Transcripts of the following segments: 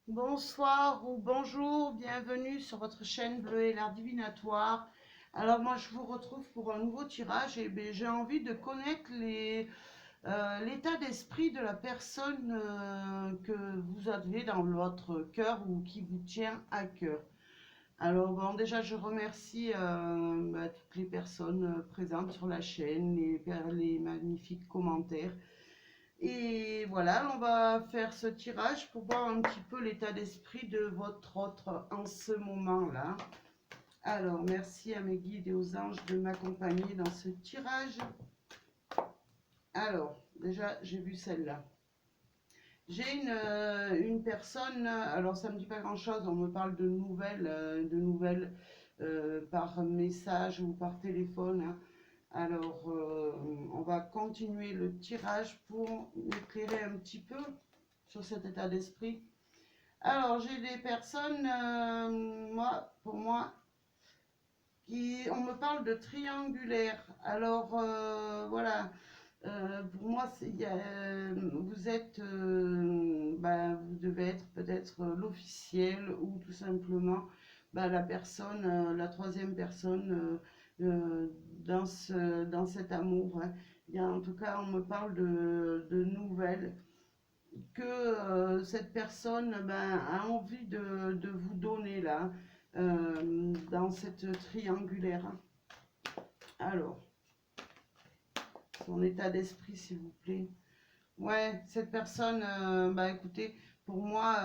Bonsoir ou bonjour, bienvenue sur votre chaîne Bleu et l'art divinatoire. Alors moi je vous retrouve pour un nouveau tirage et ben, j'ai envie de connaître l'état d'esprit de la personne que vous avez dans votre cœur ou qui vous tient à cœur. Alors bon, déjà je remercie toutes les personnes présentes sur la chaîne, les magnifiques commentaires. Et voilà, on va faire ce tirage pour voir un petit peu l'état d'esprit de votre autre en ce moment-là. Alors, merci à mes guides et aux anges de m'accompagner dans ce tirage. Alors, déjà, j'ai vu celle-là. J'ai une personne, alors ça me dit pas grand-chose, on me parle de nouvelles par message ou par téléphone, hein. Alors, on va continuer le tirage pour m'éclairer un petit peu sur cet état d'esprit. Alors, j'ai des personnes, pour moi, on me parle de triangulaire. Alors, voilà, pour moi, vous devez être peut-être l'officiel ou tout simplement la personne, la troisième personne dans cet amour, hein. En tout cas, on me parle de nouvelles que cette personne a envie de vous donner là, dans cette triangulaire. Alors, son état d'esprit, s'il vous plaît. Ouais, cette personne, écoutez, pour moi,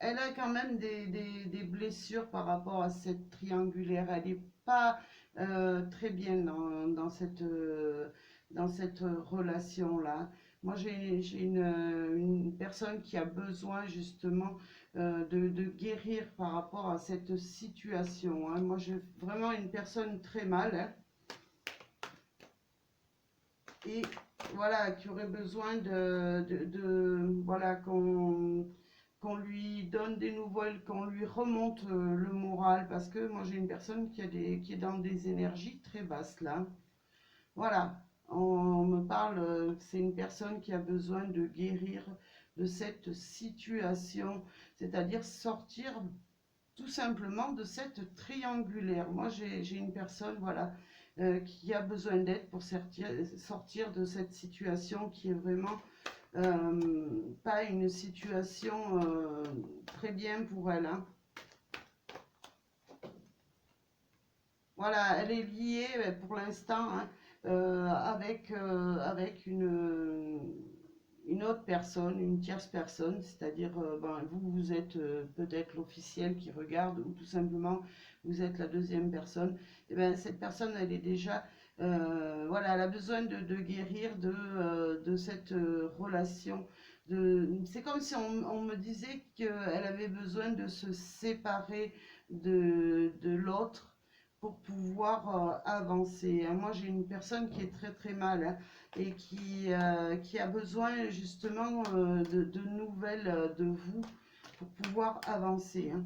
elle a quand même des blessures par rapport à cette triangulaire. Elle n'est pas très bien dans cette relation-là. Moi, j'ai une personne qui a besoin justement de guérir par rapport à cette situation, hein. Moi, j'ai vraiment une personne très mal, hein, et voilà, qui aurait besoin voilà, qu'on lui donne des nouvelles, qu'on lui remonte le moral, parce que moi j'ai une personne qui est dans des énergies très basses là. Voilà, on me parle, c'est une personne qui a besoin de guérir de cette situation, c'est-à-dire sortir tout simplement de cette triangulaire. Moi j'ai une personne, voilà, qui a besoin d'aide pour sortir de cette situation qui est vraiment pas une situation très bien pour elle, hein. Voilà, elle est liée pour l'instant, hein, avec une autre personne, une tierce personne, c'est-à-dire vous êtes peut-être l'officiel qui regarde ou tout simplement vous êtes la deuxième personne. Et bien cette personne, elle est déjà, voilà, elle a besoin de guérir de cette relation. C'est comme si on me disait qu'elle avait besoin de se séparer de l'autre pour pouvoir avancer, hein. Moi, j'ai une personne qui est très très mal, hein, et qui a besoin justement de nouvelles de vous pour pouvoir avancer, hein.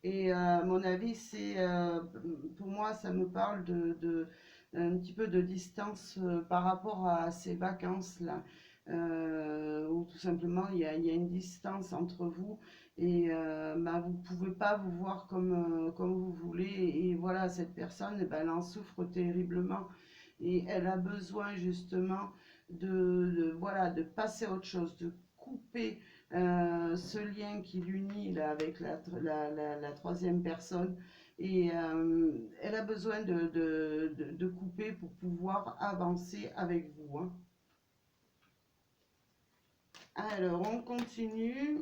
Et à mon avis, pour moi, ça me parle un petit peu de distance par rapport à ces vacances-là. Ou tout simplement, il y a une distance entre vous et vous ne pouvez pas vous voir comme vous voulez. Et voilà, cette personne, elle en souffre terriblement. Et elle a besoin justement voilà, de passer à autre chose, de couper ce lien qui l'unit là avec la troisième personne, et elle a besoin de couper pour pouvoir avancer avec vous, hein. Alors on continue.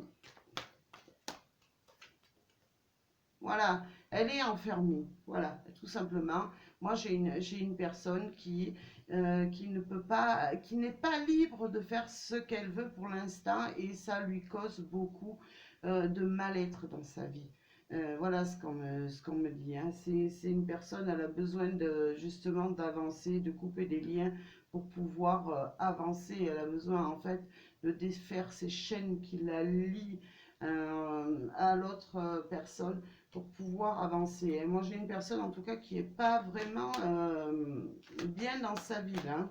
Voilà, elle est enfermée, voilà, tout simplement. Moi, j'ai une personne qui ne peut pas, qui n'est pas libre de faire ce qu'elle veut pour l'instant, et ça lui cause beaucoup de mal-être dans sa vie. Voilà ce qu'on me dit, hein. C'est une personne, elle a besoin justement d'avancer, de couper des liens pour pouvoir avancer. Elle a besoin en fait de défaire ces chaînes qui la lient à l'autre personne pour pouvoir avancer. Et moi, j'ai une personne, en tout cas, qui n'est pas vraiment bien dans sa vie, hein.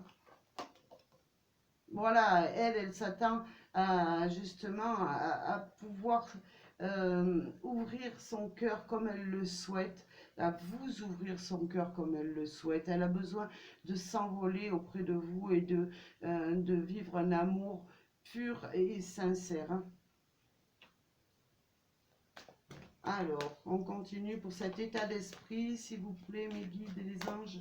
voilà, elle s'attend à justement à pouvoir ouvrir son cœur comme elle le souhaite, à vous ouvrir son cœur comme elle le souhaite. Elle a besoin de s'envoler auprès de vous et de vivre un amour pur et sincère, hein. Alors, on continue pour cet état d'esprit, s'il vous plaît, mes guides et les anges.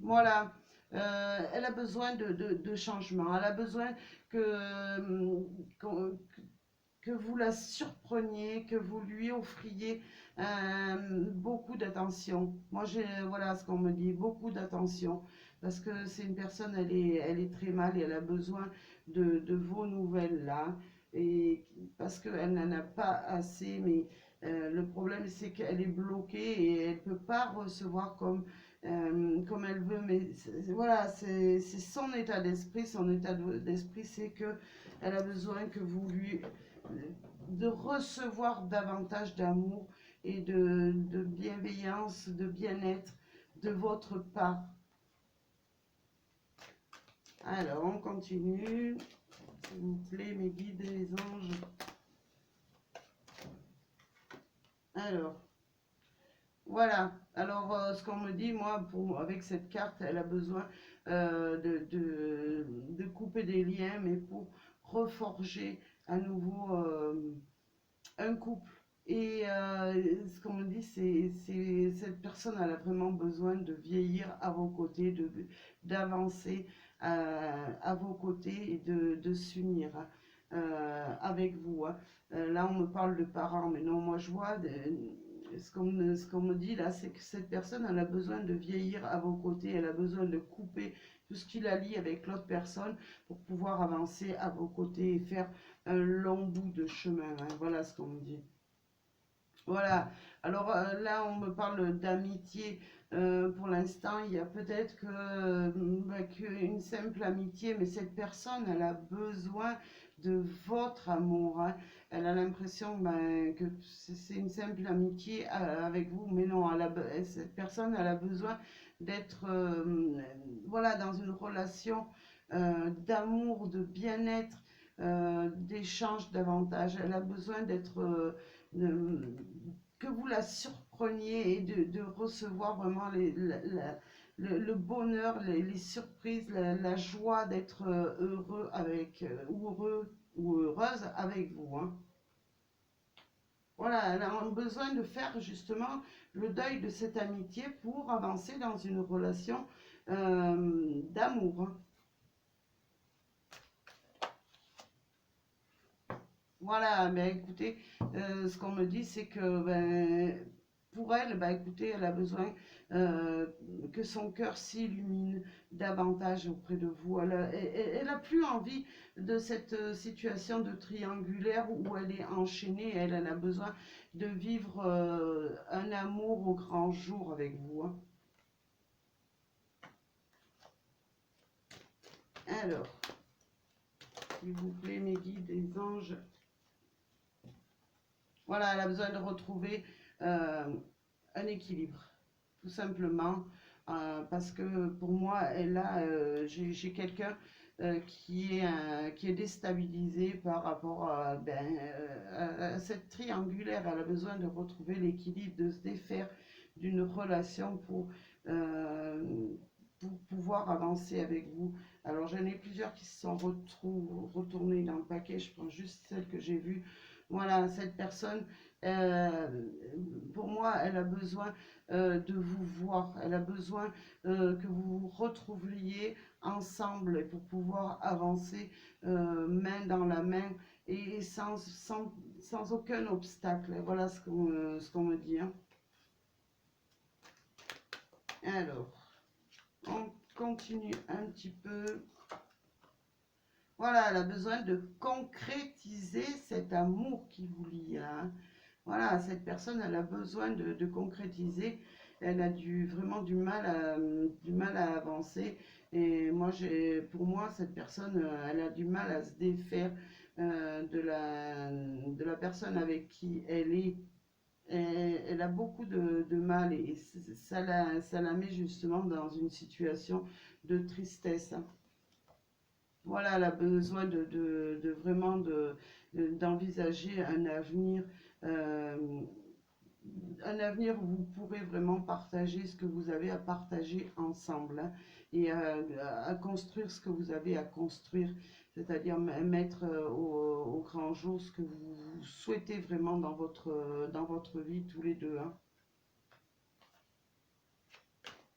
Voilà. Elle a besoin de changement. Elle a besoin que, que vous la surpreniez, que vous lui offriez beaucoup d'attention. Moi, voilà ce qu'on me dit, beaucoup d'attention. Parce que c'est une personne, elle est très mal et elle a besoin de vos nouvelles là. Et parce qu'elle n'en a pas assez, mais le problème c'est qu'elle est bloquée et elle ne peut pas recevoir comme elle veut. Mais voilà, c'est son état d'esprit. Son état d'esprit, c'est que elle a besoin que vous lui de recevoir davantage d'amour et de bienveillance, de bien-être de votre part. Alors, on continue. S'il vous plaît, mes guides et les anges. Alors, voilà. Alors, ce qu'on me dit, moi, avec cette carte, elle a besoin de couper des liens, mais pour reforger à nouveau un couple. Et ce qu'on me dit, c'est cette personne, elle a vraiment besoin de vieillir à vos côtés, d'avancer à vos côtés et de s'unir avec vous, hein. Là, on me parle de parents, mais non, moi je vois, ce qu'on me dit là, c'est que cette personne, elle a besoin de vieillir à vos côtés, elle a besoin de couper tout ce qui la lie avec l'autre personne pour pouvoir avancer à vos côtés et faire un long bout de chemin, hein. Voilà ce qu'on me dit. Voilà, alors là on me parle d'amitié. Pour l'instant il y a peut-être qu'une simple amitié, mais cette personne elle a besoin de votre amour, hein. Elle a l'impression que c'est une simple amitié avec vous, mais non, cette personne elle a besoin d'être voilà, dans une relation d'amour, de bien-être, d'échange davantage. Elle a besoin d'être que vous la surpreniez et de recevoir vraiment le bonheur, les surprises, la joie d'être heureux avec, ou heureux ou heureuse avec vous, hein. Voilà, elle a besoin de faire justement le deuil de cette amitié pour avancer dans une relation d'amour, hein. Voilà, ben écoutez, ce qu'on me dit, c'est que pour elle, ben écoutez, elle a besoin euh, que son cœur s'illumine davantage auprès de vous. Elle a plus envie de cette situation de triangulaire où elle est enchaînée. Elle a besoin de vivre un amour au grand jour avec vous, hein. Alors, s'il vous plaît, mes guides, les anges. Voilà, elle a besoin de retrouver euh, un équilibre, tout simplement, parce que pour moi, j'ai quelqu'un qui est déstabilisé par rapport à cette triangulaire. Elle a besoin de retrouver l'équilibre, de se défaire d'une relation pour pouvoir avancer avec vous. Alors j'en ai plusieurs qui se sont retournés dans le paquet, je prends juste celle que j'ai vue. Voilà, cette personne, euh, pour moi, elle a besoin de vous voir. Elle a besoin que vous vous retrouviez ensemble pour pouvoir avancer main dans la main et sans aucun obstacle. Voilà ce qu'on me dit, hein. Alors, on continue un petit peu. Voilà, elle a besoin de concrétiser cet amour qui vous lie, hein. Voilà, cette personne, elle a besoin de concrétiser. Elle a vraiment du mal à avancer. Et moi, pour moi, cette personne, elle a du mal à se défaire de la personne avec qui elle est. Elle a beaucoup de mal et ça la met justement dans une situation de tristesse, hein. voilà, elle a besoin de vraiment d'envisager euh, un avenir où vous pourrez vraiment partager ce que vous avez à partager ensemble, hein, et à construire ce que vous avez à construire, c'est-à-dire mettre au grand jour ce que vous souhaitez vraiment dans votre vie tous les deux, hein.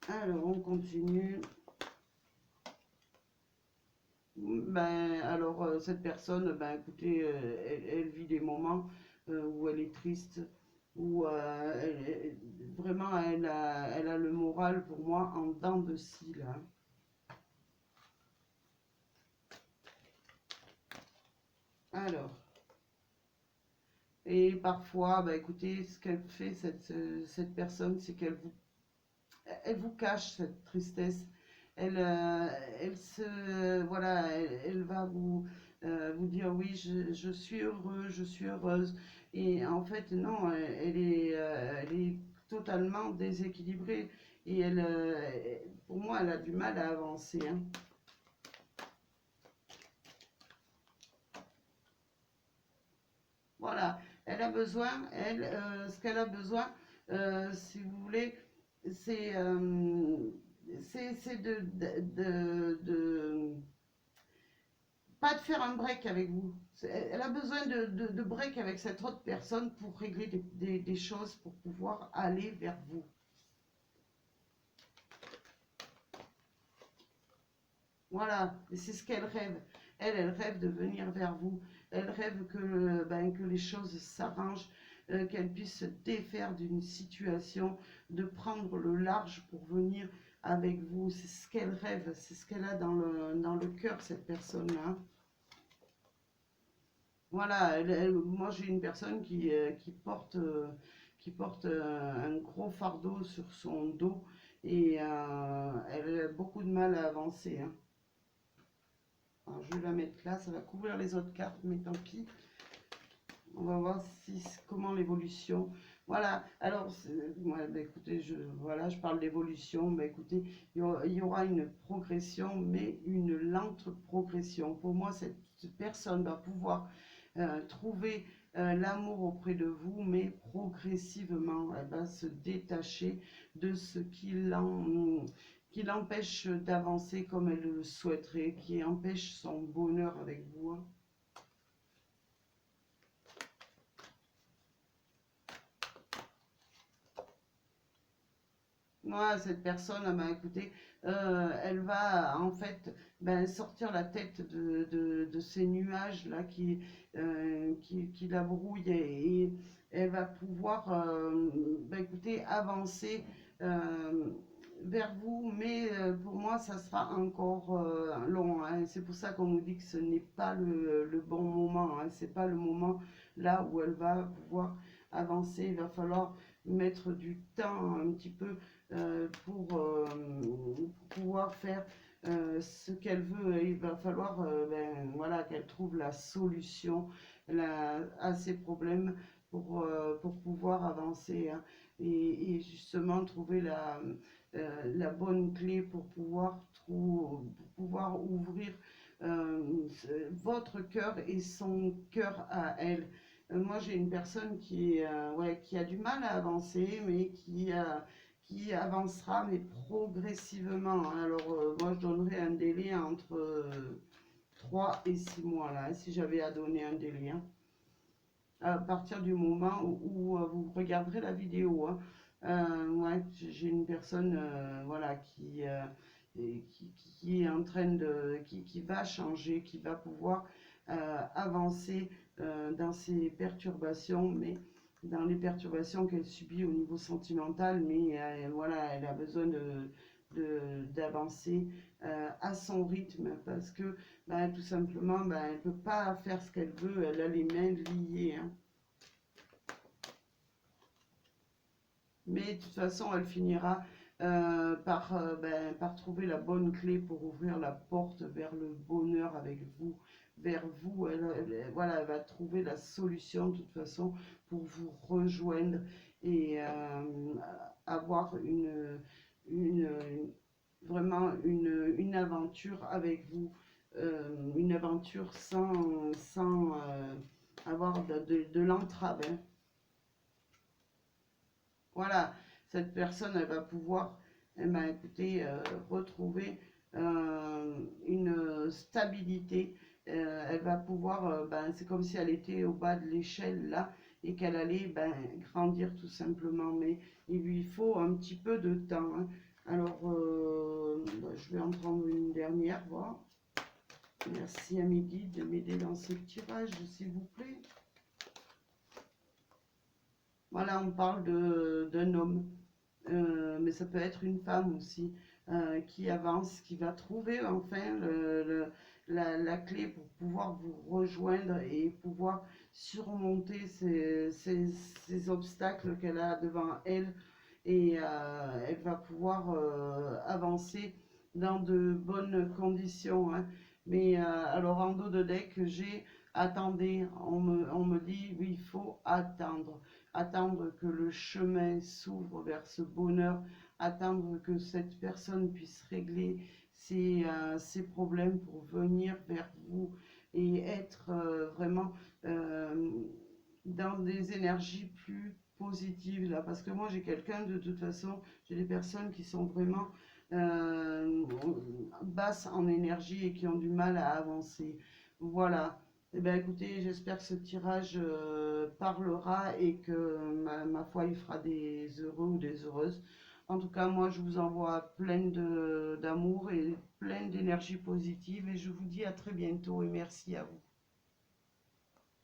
Alors, on continue. Ben, alors, cette personne, ben, écoutez, elle vit des moments où elle est triste, où vraiment elle a le moral pour moi en dents de scie, là. Alors, et parfois, ben, écoutez, ce qu'elle fait, cette personne, c'est elle vous cache cette tristesse. Elle, euh, elle se, voilà, elle va vous dire oui, je suis heureux, je suis heureuse. Et en fait, non, elle est totalement déséquilibrée. Et pour moi, elle a du mal à avancer, hein. Voilà, elle a besoin, ce qu'elle a besoin, si vous voulez, c'est c'est pas de faire un break avec vous. Elle a besoin de break avec cette autre personne pour régler des choses, pour pouvoir aller vers vous. Voilà, et c'est ce qu'elle rêve. Elle rêve de venir vers vous. Elle rêve ben, que les choses s'arrangent, qu'elle puisse se défaire d'une situation, de prendre le large pour venir avec vous. C'est ce qu'elle rêve, c'est ce qu'elle a dans le cœur, cette personne-là. Voilà, moi j'ai une personne qui porte un gros fardeau sur son dos et elle a beaucoup de mal à avancer, hein. Alors, je vais la mettre là, ça va couvrir les autres cartes, mais tant pis. On va voir comment l'évolution. Voilà, alors, ouais, bah, écoutez, voilà, je parle d'évolution. Bah, écoutez, il y aura une progression, mais une lente progression. Pour moi, cette personne va pouvoir trouver l'amour auprès de vous, mais progressivement, elle va se détacher de ce qui l'empêche d'avancer comme elle le souhaiterait, qui empêche son bonheur avec vous, hein. Moi, cette personne, ah ben, écoutez, elle va en fait ben, sortir la tête de ces nuages-là qui la brouillent et elle va pouvoir ben, écoutez, avancer euh, vers vous, mais pour moi, ça sera encore long, hein. C'est pour ça qu'on nous dit que ce n'est pas le bon moment, hein. C'est pas le moment là où elle va pouvoir avancer. Il va falloir mettre du temps un petit peu pour pouvoir faire ce qu'elle veut. Il va falloir ben, voilà, qu'elle trouve la solution à ses problèmes pour pouvoir avancer, hein, et justement trouver la bonne clé pour pouvoir ouvrir votre cœur et son cœur à elle. Moi, j'ai une personne ouais, qui a du mal à avancer, mais qui avancera, mais progressivement. Alors, moi, je donnerais un délai entre 3 et 6 mois, là, si j'avais à donner un délai, hein. À partir du moment où vous regarderez la vidéo, hein. Ouais, j'ai une personne voilà, qui est en train qui va changer, qui va pouvoir avancer dans ses perturbations, mais dans les perturbations qu'elle subit au niveau sentimental, mais voilà, elle a besoin d'avancer à son rythme parce que bah, tout simplement, bah, elle ne peut pas faire ce qu'elle veut, elle a les mains liées, hein. Mais de toute façon, elle finira ben, par trouver la bonne clé pour ouvrir la porte vers le bonheur avec vous, vers vous. Voilà, elle va trouver la solution de toute façon pour vous rejoindre et avoir une, vraiment une aventure avec vous. une aventure sans avoir de l'entrave, hein. Voilà, cette personne, elle va pouvoir, eh ben, écoutez, retrouver une stabilité. Elle va pouvoir, ben, c'est comme si elle était au bas de l'échelle là et qu'elle allait ben, grandir tout simplement. Mais il lui faut un petit peu de temps, hein. Alors, ben, je vais en prendre une dernière, voir. Merci à mes guides de m'aider dans ce tirage, s'il vous plaît. Voilà, on parle d'un homme, mais ça peut être une femme aussi, qui avance, qui va trouver enfin la clé pour pouvoir vous rejoindre et pouvoir surmonter ces obstacles qu'elle a devant elle. Et elle va pouvoir avancer dans de bonnes conditions, hein. Mais alors en dos de deck, j'ai attendez, on me dit oui, il faut attendre. Attendre que le chemin s'ouvre vers ce bonheur, attendre que cette personne puisse régler ses problèmes pour venir vers vous et être vraiment dans des énergies plus positives là. Parce que moi j'ai quelqu'un de toute façon, j'ai des personnes qui sont vraiment euh, basses en énergie et qui ont du mal à avancer. Voilà. Eh bien, écoutez, j'espère que ce tirage parlera et que ma foi, il fera des heureux ou des heureuses. En tout cas, moi, je vous envoie plein d'amour et plein d'énergie positive et je vous dis à très bientôt et merci à vous.